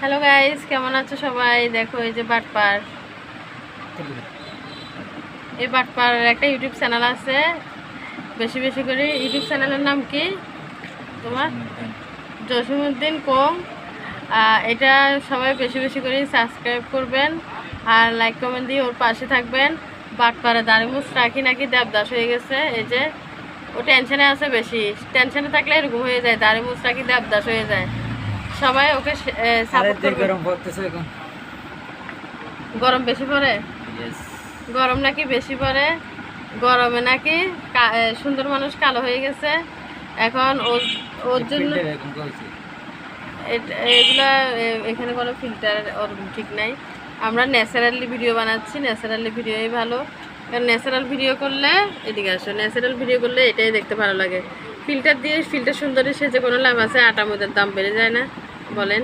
Hello guys, কেমন আছো সবাই? দেখো এই যে বাটপার, এই বাটপার একটা ইউটিউব চ্যানেল আছে। বেশি বেশি করে ইউটিউব চ্যানেলের নাম কি তোমার? জসিমউদ্দিন কম। এটা সবাই বেশি বেশি করে সাবস্ক্রাইব করবেন আর লাইক কমেন্ট দিয়ে ওর পাশে থাকবেন। বাটপারে দাঁড়িমুচ রাখি নাকি দেবদাস হয়ে গেছে। এই যে ও টেনশনে আছে, বেশি টেনশনে থাকলে এরকম হয়ে যায়, দাঁড়িমুচ রাখি দেবদাস হয়ে যায়। সবাই ওকে সাপোর্ট করবে। গরম বেশি পড়ে? গরম নাকি বেশি পড়ে? গরমে নাকি সুন্দর মানুষ কালো হয়ে গেছে। এখন ওর জন্য এগুলা এখানে কোনো ফিল্টার ওরকম ঠিক নাই। আমরা ন্যাচারালি ভিডিও বানাচ্ছি, ন্যাচারালি ভিডিওই ভালো। কারণ ন্যাচারাল ভিডিও করলে, এদিকে আসো, ন্যাচারাল ভিডিও করলে এটাই দেখতে ভালো লাগে। ফিল্টার দিয়ে ফিল্টার সুন্দরী সেজে কোনো লাভ আছে? আটা ময়দার দাম বেড়ে যায় না, বলেন?